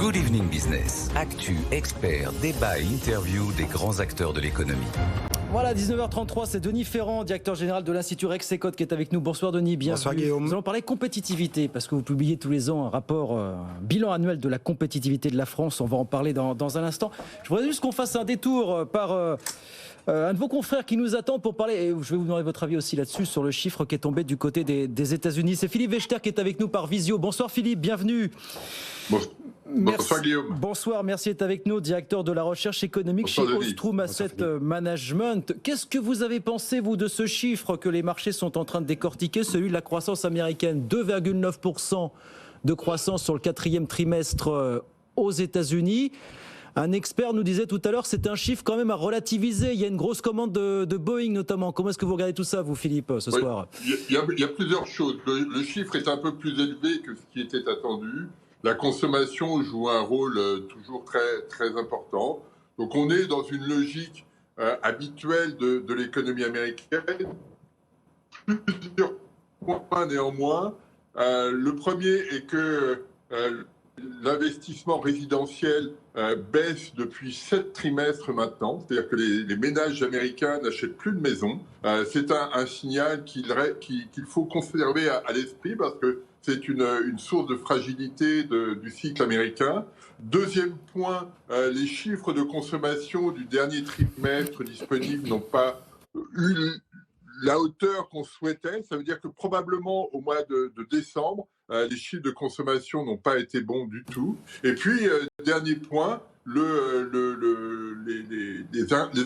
Good Evening Business. Actu, experts, débat et interview des grands acteurs de l'économie. Voilà, 19h33, c'est Denis Ferrand, directeur général de l'Institut Rexecode qui est avec nous. Bonsoir Denis, bienvenue. Bonsoir Guillaume. Nous allons parler compétitivité parce que vous publiez tous les ans un rapport, bilan annuel de la compétitivité de la France. On va en parler dans un instant. Je voudrais juste qu'on fasse un détour par un de vos confrères qui nous attend pour parler, et je vais vous demander votre avis aussi là-dessus, sur le chiffre qui est tombé du côté des États-Unis. C'est Philippe Wechter qui est avec nous par visio. Bonsoir Philippe, bienvenue. Bonsoir Guillaume. Bonsoir, merci d'être avec nous, directeur de la recherche économique chez Ostrum Asset Management. Qu'est-ce que vous avez pensé, vous, de ce chiffre que les marchés sont en train de décortiquer, celui de la croissance américaine, 2,9% de croissance sur le quatrième trimestre aux États-Unis? Un expert nous disait tout à l'heure, c'est un chiffre quand même à relativiser. Il y a une grosse commande de Boeing notamment. Comment est-ce que vous regardez tout ça, vous, Philippe, ce soir? Il y a plusieurs choses. Le chiffre est un peu plus élevé que ce qui était attendu. La consommation joue un rôle toujours très, très important. Donc on est dans une logique habituelle de l'économie américaine. Plusieurs points néanmoins. Le premier est que l'investissement résidentiel baisse depuis 7 trimestres maintenant. C'est-à-dire que les ménages américains n'achètent plus de maisons. C'est un signal qu'il faut conserver à l'esprit parce que c'est une source de fragilité du cycle américain. Deuxième point, les chiffres de consommation du dernier trimestre disponibles n'ont pas eu la hauteur qu'on souhaitait. Ça veut dire que probablement au mois de décembre, les chiffres de consommation n'ont pas été bons du tout. Et puis, dernier point, les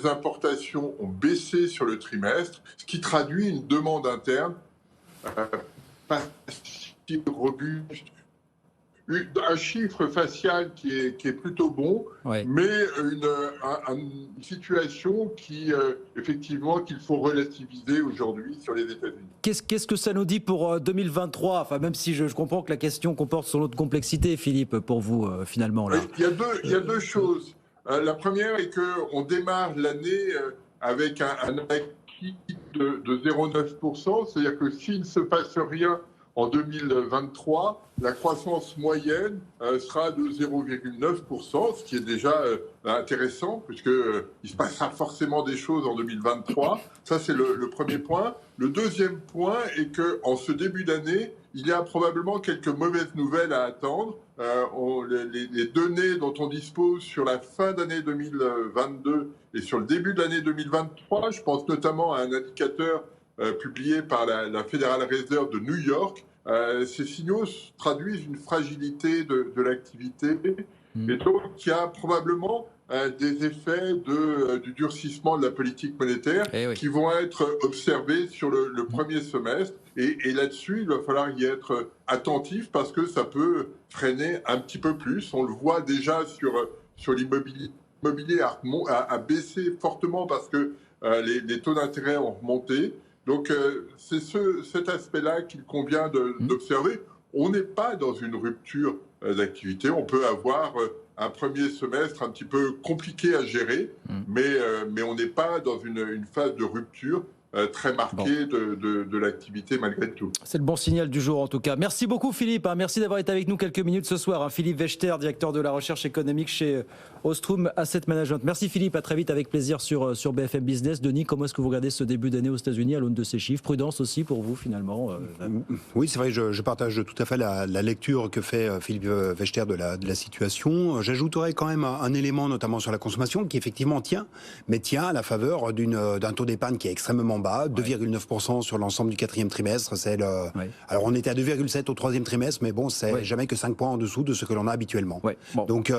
importations ont baissé sur le trimestre, ce qui traduit une demande interne pas si robuste. Un chiffre facial qui est plutôt bon, ouais. Mais une situation effectivement, qu'il faut relativiser aujourd'hui sur les États-Unis. Qu'est-ce que ça nous dit pour 2023 ? Enfin, même si je comprends que la question comporte son lot de complexité, Philippe, pour vous, finalement. Là. Il y a deux choses. La première est qu'on démarre l'année avec un acquis de 0,9%, c'est-à-dire que s'il ne se passe rien en 2023, la croissance moyenne sera de 0,9%, ce qui est déjà intéressant, puisqu'il se passera forcément des choses en 2023. Ça, c'est le premier point. Le deuxième point est qu'en ce début d'année, il y a probablement quelques mauvaises nouvelles à attendre. Les données dont on dispose sur la fin d'année 2022 et sur le début de l'année 2023, je pense notamment à un indicateur publié par la Federal Reserve de New York, ces signaux traduisent une fragilité de l'activité. Et donc il y a probablement des effets du durcissement de la politique monétaire qui vont être observés sur le premier semestre. Et là-dessus, il va falloir y être attentif parce que ça peut freiner un petit peu plus. On le voit déjà sur l'immobilier. L'immobilier a baissé fortement parce que les taux d'intérêt ont remonté. Donc, c'est cet aspect-là qu'il convient d'observer. On n'est pas dans une rupture d'activité. On peut avoir un premier semestre un petit peu compliqué à gérer, mais on n'est pas dans une phase de rupture très marquée de l'activité malgré tout. C'est le bon signal du jour en tout cas. Merci beaucoup Philippe, merci d'avoir été avec nous quelques minutes ce soir. Philippe Wechter, directeur de la recherche économique chez Ostrum Asset Management. Merci Philippe, à très vite, avec plaisir sur BFM Business. Denis, comment est-ce que vous regardez ce début d'année aux États-Unis à l'aune de ces chiffres? Prudence aussi pour vous finalement? Oui, c'est vrai, je partage tout à fait la lecture que fait Philippe Wechter de la situation. J'ajouterais quand même un élément, notamment sur la consommation, qui effectivement tient à la faveur d'un taux d'épargne qui est extrêmement bas, 2,9% sur l'ensemble du quatrième trimestre. Alors on était à 2,7 au troisième trimestre, mais bon, c'est jamais que 5 points en dessous de ce que l'on a habituellement. Donc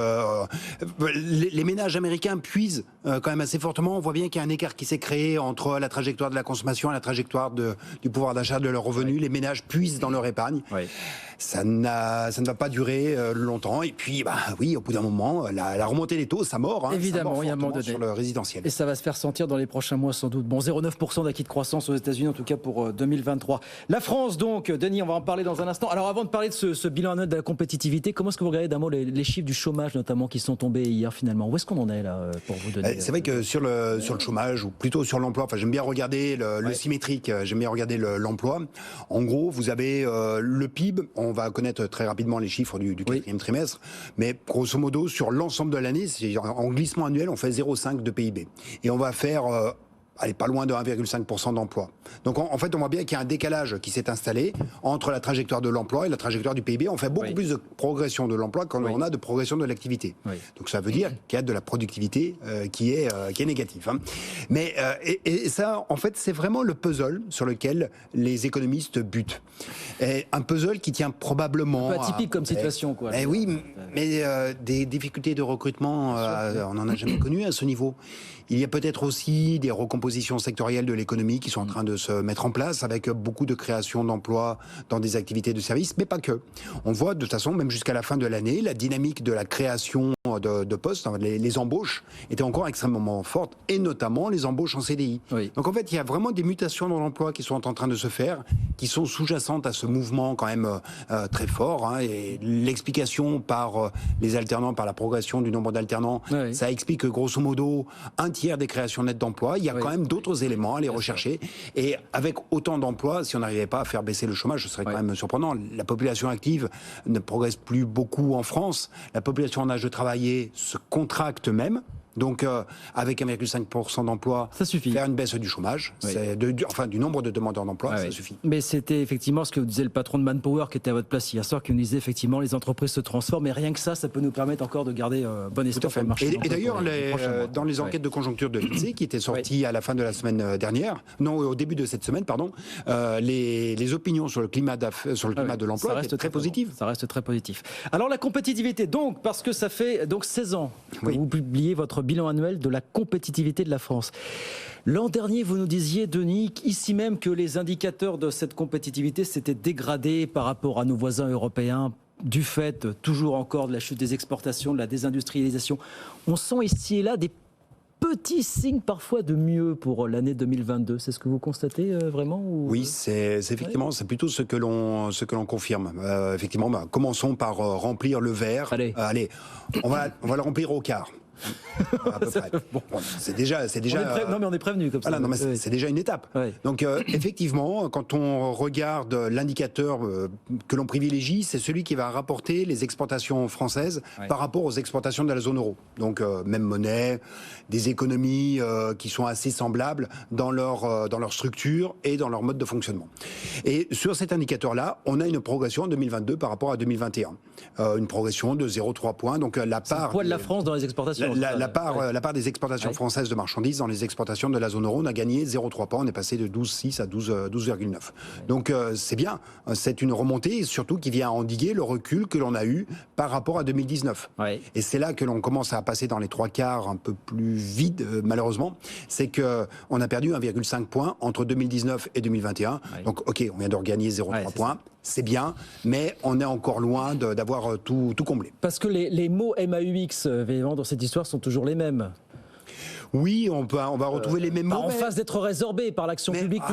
les ménages américains puisent quand même assez fortement. On voit bien qu'il y a un écart qui s'est créé entre la trajectoire de la consommation et la trajectoire du pouvoir d'achat de leurs revenus. Les ménages puisent dans leur épargne. Ça ne va pas durer longtemps. Et puis, oui, au bout d'un moment, la remontée des taux, ça mord. Évidemment, ça mord il y a un moment donné sur le résidentiel. Et ça va se faire sentir dans les prochains mois sans doute. Bon, 0,9% d'activité acquis de croissance aux États-Unis, en tout cas pour 2023. La France, donc, Denis, on va en parler dans un instant. Alors, avant de parler de ce bilan annuel de la compétitivité, comment est-ce que vous regardez d'un mot les chiffres du chômage, notamment, qui sont tombés hier, finalement? Où est-ce qu'on en est, là, pour vous donner? C'est vrai que sur le chômage, ou plutôt sur l'emploi, enfin, j'aime bien regarder le symétrique, j'aime bien regarder l'emploi. En gros, vous avez le PIB, on va connaître très rapidement les chiffres du quatrième trimestre, mais grosso modo, sur l'ensemble de l'année, en glissement annuel, on fait 0,5 de PIB. Et on va faire pas loin de 1,5% d'emploi. Donc en fait, on voit bien qu'il y a un décalage qui s'est installé entre la trajectoire de l'emploi et la trajectoire du PIB. On fait beaucoup plus de progression de l'emploi qu'on a de progression de l'activité. Donc ça veut dire qu'il y a de la productivité qui est négative. Hein. Mais et ça, en fait, c'est vraiment le puzzle sur lequel les économistes butent. Et un puzzle qui tient probablement... Un peu atypique comme situation, quoi. Oui, mais des difficultés de recrutement, on n'en a jamais connu à ce niveau. Il y a peut-être aussi des recompositions sectorielles de l'économie qui sont en train de se mettre en place avec beaucoup de création d'emplois dans des activités de services, mais pas que. On voit de toute façon, même jusqu'à la fin de l'année, la dynamique de la création de postes, les embauches étaient encore extrêmement fortes, et notamment les embauches en CDI. Donc en fait, il y a vraiment des mutations dans l'emploi qui sont en train de se faire, qui sont sous-jacentes à ce mouvement quand même très fort. Hein, et l'explication par les alternants, par la progression du nombre d'alternants, ça explique que grosso modo, un tiers des créations nettes d'emplois. Il y a quand même d'autres éléments à aller rechercher. Et avec autant d'emplois, si on n'arrivait pas à faire baisser le chômage, ce serait quand même surprenant. La population active ne progresse plus beaucoup en France. La population en âge de travailler se contracte même. Donc, avec 1,5% d'emploi, ça suffit. Faire une baisse du chômage, du nombre de demandeurs d'emploi, ça suffit. Mais c'était effectivement ce que vous disait le patron de Manpower qui était à votre place hier soir, qui nous disait effectivement les entreprises se transforment, et rien que ça peut nous permettre encore de garder bon espoir sur le marché. Et d'ailleurs, dans les enquêtes de conjoncture de l'INSEE qui étaient sorties à la fin de la semaine dernière, au début de cette semaine, pardon, les opinions sur le climat de l'emploi étaient très positives. Ça reste très positif. Alors la compétitivité, donc, parce que ça fait 16 ans que vous publiez votre bilan annuel de la compétitivité de la France. L'an dernier, vous nous disiez, Denis, ici même, que les indicateurs de cette compétitivité s'étaient dégradés par rapport à nos voisins européens du fait, toujours encore, de la chute des exportations, de la désindustrialisation. On sent ici et là des petits signes parfois de mieux pour l'année 2022. C'est ce que vous constatez vraiment Oui, c'est effectivement, c'est plutôt ce que l'on confirme. Effectivement, commençons par remplir le verre. Allez, on va le remplir au quart. À peu près. Bon, c'est déjà. Non, mais on est prévenu comme ça. Voilà, non, mais c'est déjà une étape. Donc, effectivement, quand on regarde l'indicateur que l'on privilégie, c'est celui qui va rapporter les exportations françaises par rapport aux exportations de la zone euro. Donc, même monnaie, des économies qui sont assez semblables dans leur structure et dans leur mode de fonctionnement. Et sur cet indicateur-là, on a une progression en 2022 par rapport à 2021. Une progression de 0,3 points. Donc, la part. C'est le poids de la France dans les exportations. La part des exportations françaises de marchandises dans les exportations de la zone euro, on a gagné 0,3 points, on est passé de 12,6 à 12,9. Donc c'est bien, c'est une remontée, surtout qui vient endiguer le recul que l'on a eu par rapport à 2019. Et c'est là que l'on commence à passer dans les trois quarts un peu plus vides, malheureusement, c'est qu'on a perdu 1,5 points entre 2019 et 2021. Donc ok, on vient de regagner 0,3 points. C'est bien, mais on est encore loin d'avoir tout comblé. Parce que les mots MAUX, évidemment, dans cette histoire, sont toujours les mêmes. Oui, on va retrouver les mêmes mots. En phase d'être résorbé par l'action publique.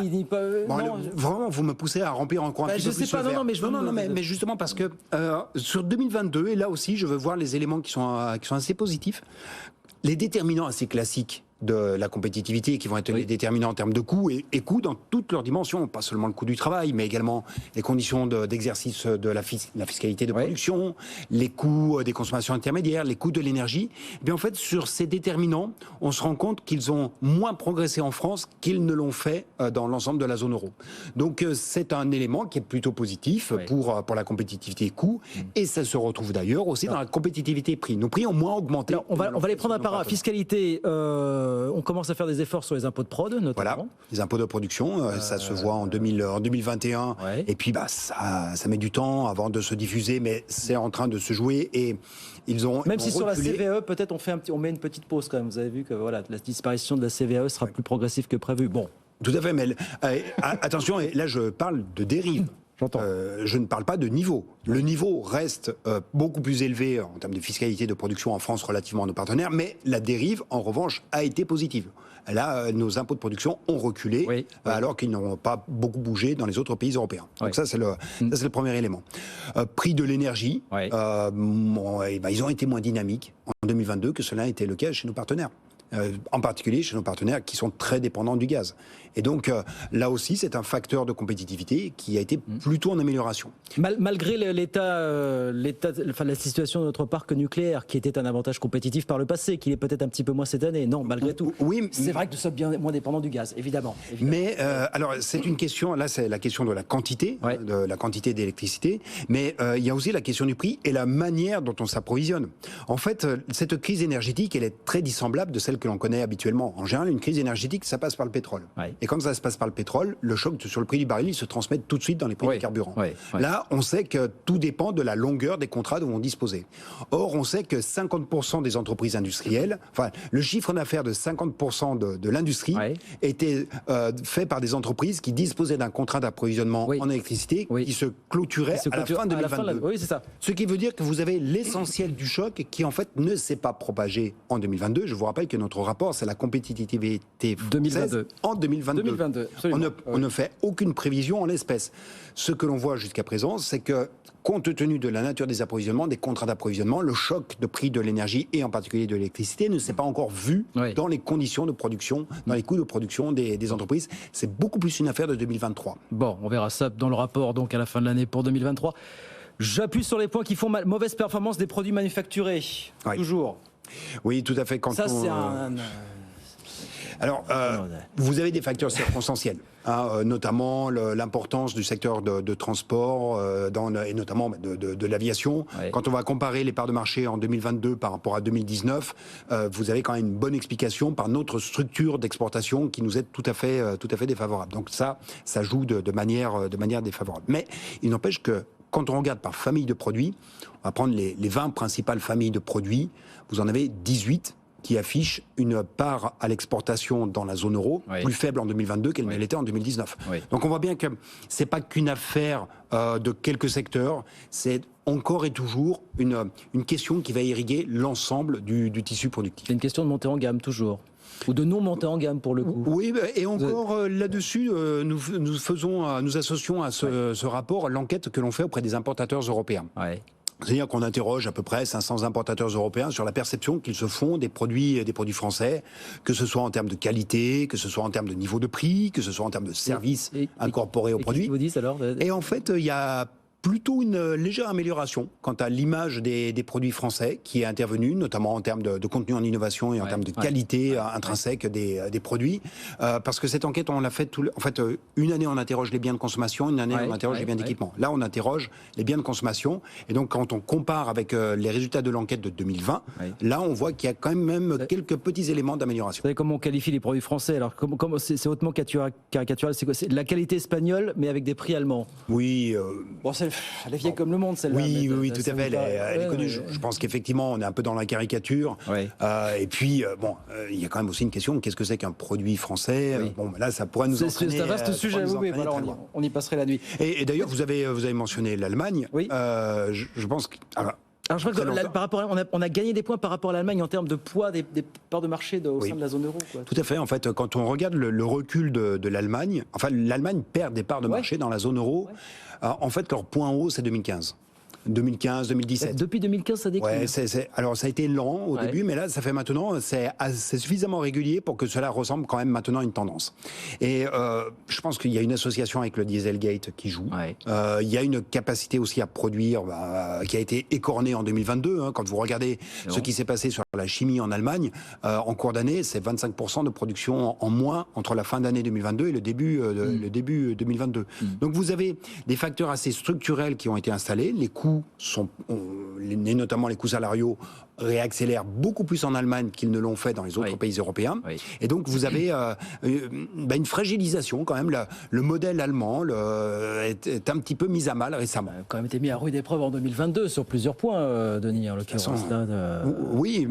Vraiment, vous me poussez à remplir encore un petit peu plus le verre. Mais justement parce que sur 2022, et là aussi, je veux voir les éléments qui sont assez positifs, les déterminants assez classiques de la compétitivité qui vont être les déterminants en termes de coûts et coûts dans toutes leurs dimensions, pas seulement le coût du travail, mais également les conditions d'exercice de la fiscalité de production, les coûts des consommations intermédiaires, les coûts de l'énergie. Et bien en fait, sur ces déterminants, on se rend compte qu'ils ont moins progressé en France qu'ils ne l'ont fait dans l'ensemble de la zone euro. Donc c'est un élément qui est plutôt positif pour la compétitivité coût, et ça se retrouve d'ailleurs aussi dans la compétitivité prix. Nos prix ont moins augmenté. Alors, on va les prendre un par un. Fiscalité, on commence à faire des efforts sur les impôts de prod, notamment. Voilà, les impôts de production, ça se voit en 2021. Et puis, ça met du temps avant de se diffuser, mais c'est en train de se jouer. Et ils ont Même si reculé. Sur la CVAE, peut-être on met une petite pause quand même. Vous avez vu que la disparition de la CVAE sera plus progressive que prévu. Bon. Tout à fait, mais attention, et là je parle de dérive. J'entends. Je ne parle pas de niveau. Le niveau reste beaucoup plus élevé en termes de fiscalité de production en France relativement à nos partenaires, mais la dérive, en revanche, a été positive. Là, nos impôts de production ont reculé, alors qu'ils n'ont pas beaucoup bougé dans les autres pays européens. Donc ça, c'est le premier élément. Prix de l'énergie, ils ont été moins dynamiques en 2022 que cela était le cas chez nos partenaires. En particulier chez nos partenaires qui sont très dépendants du gaz. Et donc, là aussi, c'est un facteur de compétitivité qui a été plutôt en amélioration. Malgré la situation de notre parc nucléaire, qui était un avantage compétitif par le passé, qui est peut-être un petit peu moins cette année, non, malgré tout. Oui, c'est vrai que nous sommes bien moins dépendants du gaz, évidemment. Mais, alors, c'est une question, là, c'est la question de la quantité, de la quantité d'électricité, mais il y a aussi la question du prix et la manière dont on s'approvisionne. En fait, cette crise énergétique, elle est très dissemblable de celle que l'on connaît habituellement. En général, une crise énergétique, ça passe par le pétrole. Et quand ça se passe par le pétrole, le choc sur le prix du baril, il se transmet tout de suite dans les prix des carburants. Là, on sait que tout dépend de la longueur des contrats dont on disposait. Or, on sait que 50% des entreprises industrielles, enfin, le chiffre d'affaires de 50% de l'industrie était fait par des entreprises qui disposaient d'un contrat d'approvisionnement en électricité qui se clôturait à la fin 2022. Oui, c'est ça. Ce qui veut dire que vous avez l'essentiel du choc qui, en fait, ne s'est pas propagé en 2022. Je vous rappelle que notre rapport, c'est la compétitivité française en 2022. On ne fait aucune prévision en l'espèce. Ce que l'on voit jusqu'à présent, c'est que, compte tenu de la nature des approvisionnements, des contrats d'approvisionnement, le choc de prix de l'énergie et en particulier de l'électricité ne s'est pas encore vu dans les conditions de production, dans les coûts de production des entreprises. C'est beaucoup plus une affaire de 2023. Bon, on verra ça dans le rapport donc à la fin de l'année pour 2023. J'appuie sur les points qui font mauvaise performance des produits manufacturés. Toujours. Oui, tout à fait. Ça, c'est Alors, vous avez des facteurs circonstanciels, notamment l'importance du secteur de transport et notamment de l'aviation. Quand on va comparer les parts de marché en 2022 par rapport à 2019, vous avez quand même une bonne explication par notre structure d'exportation qui nous est tout à fait défavorable. Donc ça joue de manière défavorable. Mais il n'empêche que quand on regarde par famille de produits, on va prendre les 20 principales familles de produits, vous en avez 18 qui affichent une part à l'exportation dans la zone euro plus faible en 2022 qu'elle ne l'était en 2019. Donc on voit bien que c'est pas qu'une affaire de quelques secteurs, c'est encore et toujours une question qui va irriguer l'ensemble du tissu productif. C'est une question de montée en gamme toujours. Ou de non montée en gamme pour le coup. Oui, et encore là-dessus, nous associons à ce rapport l'enquête que l'on fait auprès des importateurs européens. C'est-à-dire qu'on interroge à peu près 500 importateurs européens sur la perception qu'ils se font des produits français, que ce soit en termes de qualité, que ce soit en termes de niveau de prix, que ce soit en termes de services incorporés aux produits. Vous dites alors Et en fait, il y a plutôt une légère amélioration quant à l'image des produits français qui est intervenue, notamment en termes de contenu en innovation et en termes de qualité intrinsèque des produits. Parce que cette enquête, on l'a faite une année on interroge les biens de consommation, une année on interroge les biens d'équipement. Là, on interroge les biens de consommation. Et donc, quand on compare avec les résultats de l'enquête de 2020, là, on voit qu'il y a quand même quelques petits éléments d'amélioration. Vous savez comment on qualifie les produits français? Alors, c'est hautement caricatural. C'est quoi? C'est la qualité espagnole, mais avec des prix allemands. Oui. Bon, elle est vieille comme le monde, celle-là. Oui, tout à fait. Elle est connue. Je pense qu'effectivement, on est un peu dans la caricature. Et puis, il y a quand même aussi une question, qu'est-ce que c'est qu'un produit français? Bon, là, ça pourrait nous entraîner. C'est un vaste sujet, on y passerait la nuit. Et d'ailleurs, vous avez mentionné l'Allemagne. Je pense que... Alors je crois que par rapport on a gagné des points par rapport à l'Allemagne en termes de poids des parts de marché au sein de la zone euro. Tout à fait. En fait, quand on regarde le recul de l'Allemagne, l'Allemagne perd des parts de marché dans la zone euro. En fait, leur point haut, c'est 2015. 2015, 2017. Depuis 2015, ça décline. Alors, ça a été lent au début, mais là, ça fait maintenant, c'est suffisamment régulier pour que cela ressemble quand même maintenant à une tendance. Et je pense qu'il y a une association avec le Dieselgate qui joue. Il y a une capacité aussi à produire qui a été écornée en 2022. Quand vous regardez ce qui s'est passé sur la chimie en Allemagne, en cours d'année, c'est 25% de production en moins entre la fin d'année 2022 et le début 2022. Donc, vous avez des facteurs assez structurels qui ont été installés, les coûts coûts et notamment les coûts salariaux, réaccélèrent beaucoup plus en Allemagne qu'ils ne l'ont fait dans les autres pays européens. Oui. Et donc vous avez une fragilisation quand même. Le modèle allemand est un petit peu mis à mal récemment. Ça a quand même été mis à rude épreuve en 2022 sur plusieurs points, Denis, en l'occurrence. Oui.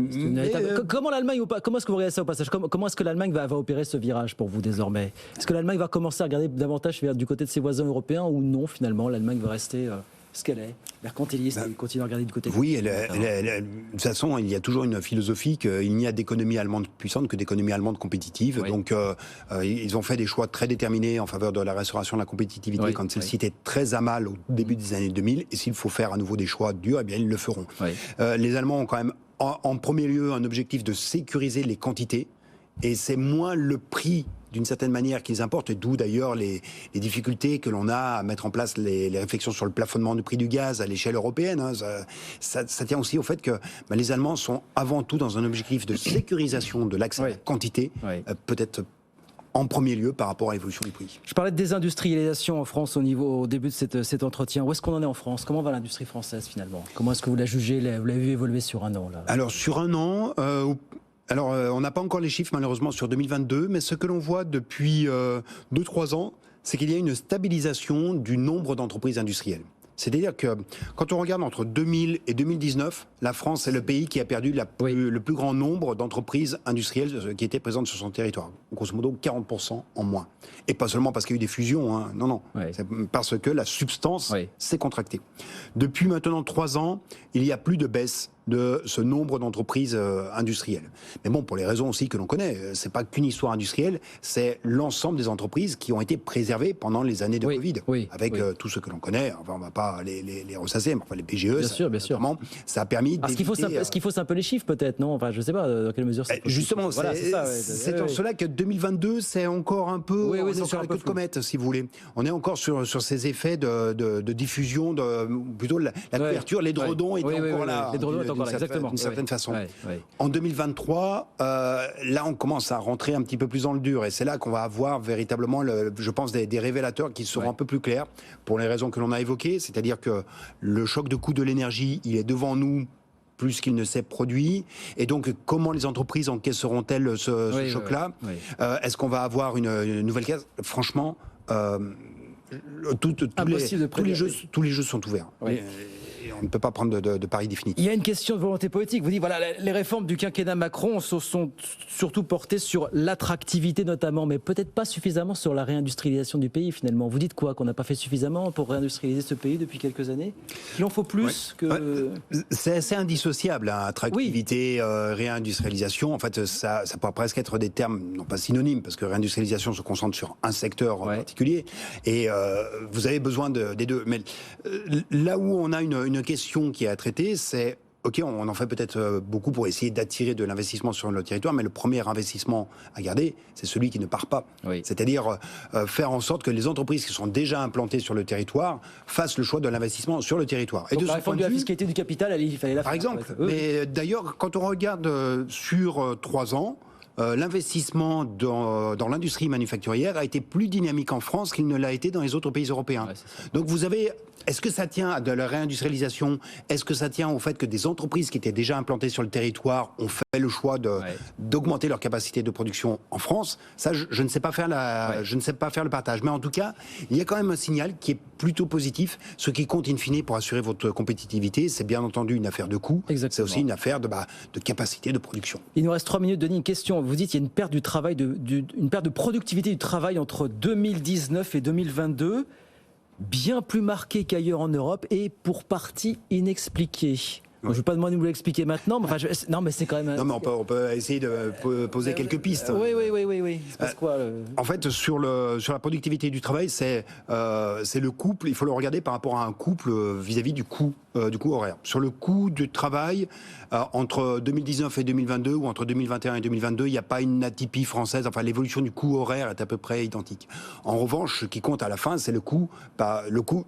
Comment l'Allemagne, comment est-ce que vous regardez ça au passage? Comment est-ce que l'Allemagne va opérer ce virage pour vous désormais? Est-ce que l'Allemagne va commencer à regarder davantage du côté de ses voisins européens ou non, finalement, l'Allemagne va rester ce qu'elle est, mercantiliste, et continuer à regarder du côté de... Oui, de toute façon, il y a toujours une philosophie qu'il n'y a d'économie allemande puissante que d'économie allemande compétitive. Oui. Donc, ils ont fait des choix très déterminés en faveur de la restauration de la compétitivité quand celle-ci était très à mal au début des années 2000. Et s'il faut faire à nouveau des choix durs, eh bien, ils le feront. Oui. Les Allemands ont quand même, en premier lieu, un objectif de sécuriser les quantités. Et c'est moins le prix, d'une certaine manière, qu'ils importent, et d'où d'ailleurs les difficultés que l'on a à mettre en place les réflexions sur le plafonnement du prix du gaz à l'échelle européenne. Hein. Ça tient aussi au fait que les Allemands sont avant tout dans un objectif de sécurisation de l'accès à la quantité, peut-être en premier lieu par rapport à l'évolution du prix. Je parlais de désindustrialisation en France au début de cet entretien. Où est-ce qu'on en est en France? Comment va l'industrie française finalement? Comment est-ce que vous la jugez? Vous l'avez vu évoluer sur un an là? Alors sur un an... on n'a pas encore les chiffres malheureusement sur 2022, mais ce que l'on voit depuis 2-3 ans, c'est qu'il y a une stabilisation du nombre d'entreprises industrielles. C'est-à-dire que quand on regarde entre 2000 et 2019, la France est le pays qui a perdu le plus grand nombre d'entreprises industrielles qui étaient présentes sur son territoire. Grosso modo 40% en moins. Et pas seulement parce qu'il y a eu des fusions, hein. Non. C'est parce que la substance s'est contractée. Depuis maintenant 3 ans, il n'y a plus de baisse de ce nombre d'entreprises industrielles. Mais bon, pour les raisons aussi que l'on connaît, c'est pas qu'une histoire industrielle, c'est l'ensemble des entreprises qui ont été préservées pendant les années de Covid, avec tout ce que l'on connaît. Enfin, on va pas les ressasser, mais enfin les PGE, bien sûr. Ça a permis Est-ce qu'il faut un peu les chiffres peut-être, non? Enfin, je sais pas dans quelle mesure c'est justement, c'est en cela que 2022, c'est encore un peu sur la queue de comète, si vous voulez. On est encore sur ces effets de diffusion, plutôt la couverture, les dredons étaient encore là. D'une certaine façon. En 2023, là, on commence à rentrer un petit peu plus dans le dur, et c'est là qu'on va avoir véritablement, je pense, des révélateurs qui seront un peu plus clairs pour les raisons que l'on a évoquées, c'est-à-dire que le choc de coût de l'énergie, il est devant nous plus qu'il ne s'est produit, et donc comment les entreprises encaisseront-elles ce choc-là? Est-ce qu'on va avoir une nouvelle case? Franchement, tous les jeux sont ouverts. Et on ne peut pas prendre de pari définitif. Il y a une question de volonté politique. Vous dites, voilà, les réformes du quinquennat Macron se sont surtout portées sur l'attractivité notamment, mais peut-être pas suffisamment sur la réindustrialisation du pays finalement. Vous dites quoi? Qu'on n'a pas fait suffisamment pour réindustrialiser ce pays depuis quelques années? Qu'il en faut plus que... C'est assez indissociable, hein, attractivité, réindustrialisation. En fait, ça pourrait presque être des termes, non pas synonymes, parce que réindustrialisation se concentre sur un secteur en particulier, et vous avez besoin des deux. Mais là où on a une question qui est à traiter, c'est OK, on en fait peut-être beaucoup pour essayer d'attirer de l'investissement sur le territoire, mais le premier investissement à garder, c'est celui qui ne part pas. C'est-à-dire faire en sorte que les entreprises qui sont déjà implantées sur le territoire fassent le choix de l'investissement sur le territoire. Donc, et de la réforme de la fiscalité du capital, il fallait la faire. Par exemple. Mais d'ailleurs, quand on regarde sur 3 ans, l'investissement dans l'industrie manufacturière a été plus dynamique en France qu'il ne l'a été dans les autres pays européens. Donc vous avez... Est-ce que ça tient à de la réindustrialisation? Est-ce que ça tient au fait que des entreprises qui étaient déjà implantées sur le territoire ont fait le choix d'augmenter leur capacité de production en France? Ça, je ne sais pas faire le partage. Mais en tout cas, il y a quand même un signal qui est plutôt positif. Ce qui compte in fine pour assurer votre compétitivité, c'est bien entendu une affaire de coût. C'est aussi une affaire de capacité de production. Il nous reste 3 minutes, Denis. Une question. Vous dites qu'il y a une perte du travail, une perte de productivité du travail entre 2019 et 2022. Bien plus marqué qu'ailleurs en Europe et pour partie inexpliqué. Je ne veux pas demander de vous l'expliquer maintenant, mais non, mais c'est quand même... Non, mais on peut essayer de poser quelques pistes. Oui. Il se passe quoi En fait, sur la productivité du travail, c'est le couple, il faut le regarder par rapport à un couple vis-à-vis du coût horaire. Sur le coût du travail, entre 2019 et 2022, ou entre 2021 et 2022, il n'y a pas une atypie française, enfin l'évolution du coût horaire est à peu près identique. En revanche, ce qui compte à la fin, c'est le coût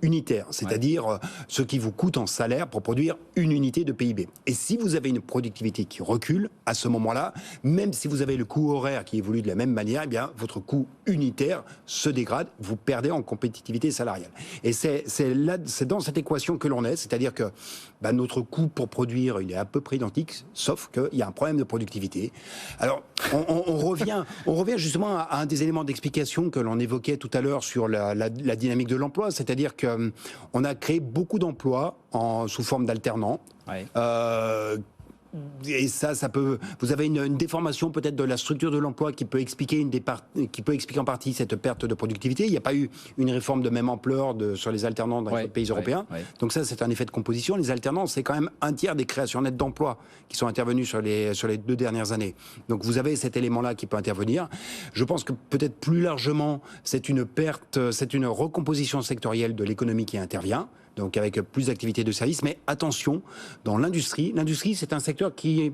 unitaire, c'est-à-dire ce qui vous coûte en salaire pour produire une unité productivité de PIB. Et si vous avez une productivité qui recule, à ce moment-là, même si vous avez le coût horaire qui évolue de la même manière, eh bien, votre coût unitaire se dégrade, vous perdez en compétitivité salariale. Et c'est dans cette équation que l'on est, c'est-à-dire que notre coût pour produire, il est à peu près identique, sauf qu'il y a un problème de productivité. Alors, on revient justement à un des éléments d'explication que l'on évoquait tout à l'heure sur la dynamique de l'emploi, c'est-à-dire qu'on a créé beaucoup d'emplois sous forme d'alternants. Ouais. Et ça peut. Vous avez une déformation peut-être de la structure de l'emploi qui peut expliquer en partie cette perte de productivité. Il n'y a pas eu une réforme de même ampleur sur les alternants dans les pays européens. Donc ça, c'est un effet de composition. Les alternants, c'est quand même un tiers des créations nettes d'emplois qui sont intervenues sur les 2 dernières années. Donc vous avez cet élément-là qui peut intervenir. Je pense que peut-être plus largement, c'est une recomposition sectorielle de l'économie qui intervient. Donc avec plus d'activités de services, mais attention, dans l'industrie, c'est un secteur qui,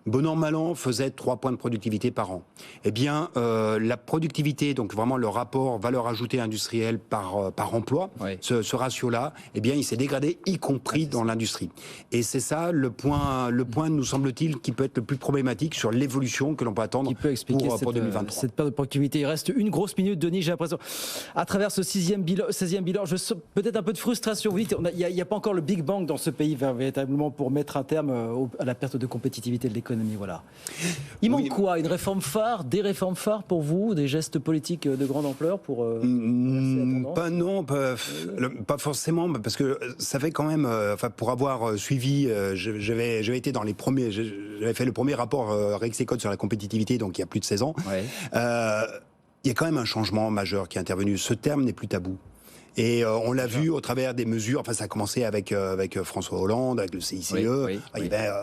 bon an, mal an, faisait 3 points de productivité par an. Eh bien, la productivité, donc vraiment le rapport valeur ajoutée industrielle par emploi, ce ratio-là, eh bien, il s'est dégradé, y compris dans l'industrie. Et c'est ça le point, nous semble-t-il, qui peut être le plus problématique sur l'évolution que l'on peut attendre pour 2023. Cette perte de productivité. Il reste une grosse minute, Denis, j'ai l'impression. À travers ce 16e bilan, je sens peut-être un peu de frustration. Vous dites, il n'y a pas encore le Big Bang dans ce pays véritablement pour mettre un terme à la perte de compétitivité de l'économie. Voilà. Il manque quoi? Une réforme phare, des réformes phares pour vous, des gestes politiques de grande ampleur pour pas forcément, parce que ça fait quand même, pour avoir suivi, j'avais été dans les premiers, j'avais fait le premier rapport Rexecode sur la compétitivité, donc il y a plus de 16 ans. Ouais. Il y a quand même un changement majeur qui est intervenu. Ce terme n'est plus tabou. Et on l'a vu au travers des mesures. Enfin, ça a commencé avec François Hollande, avec le CICE. Il y avait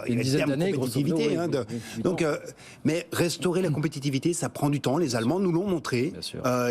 le terme compétitivité. Donc, mais restaurer la compétitivité, ça prend du temps. Les Allemands nous l'ont montré.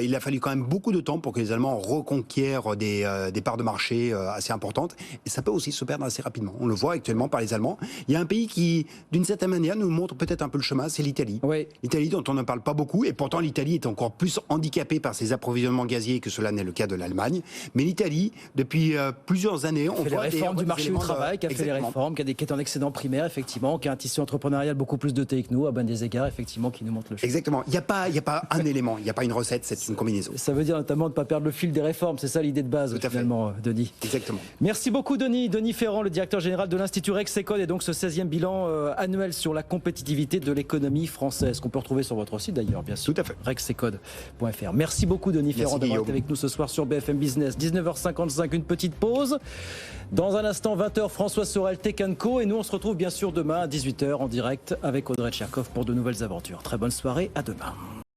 Il a fallu quand même beaucoup de temps pour que les Allemands reconquièrent des parts de marché assez importantes. Et ça peut aussi se perdre assez rapidement. On le voit actuellement par les Allemands. Il y a un pays qui, d'une certaine manière, nous montre peut-être un peu le chemin. C'est l'Italie. Oui. L'Italie, dont on ne parle pas beaucoup. Et pourtant, l'Italie est encore plus handicapée par ses approvisionnements gaziers que cela n'est le cas de l'Allemagne. Mais l'Italie, depuis plusieurs années, on voit les réformes du marché du travail, qui a fait les réformes, qui est en excédent primaire, effectivement, qui a un tissu entrepreneurial beaucoup plus doté que nous, à bien des égards, effectivement, qui nous montre le chemin. Exactement. Il n'y a pas un élément, il n'y a pas une recette, c'est une combinaison. Ça veut dire notamment de ne pas perdre le fil des réformes, c'est ça l'idée de base, finalement, Denis. Exactement. Merci beaucoup, Denis. Denis Ferrand, le directeur général de l'Institut Rexecode, et donc ce 16e bilan annuel sur la compétitivité de l'économie française, qu'on peut retrouver sur votre site d'ailleurs, bien sûr. Tout à fait. Rexecode.fr. Merci beaucoup, Denis Ferrand, d'avoir été avec nous ce soir sur BFM Business. 19h55, une petite pause. Dans un instant, 20h, François Sorel, Tech & Co. Et nous, on se retrouve bien sûr demain à 18h en direct avec Audrey Tcherkov pour de nouvelles aventures. Très bonne soirée, à demain.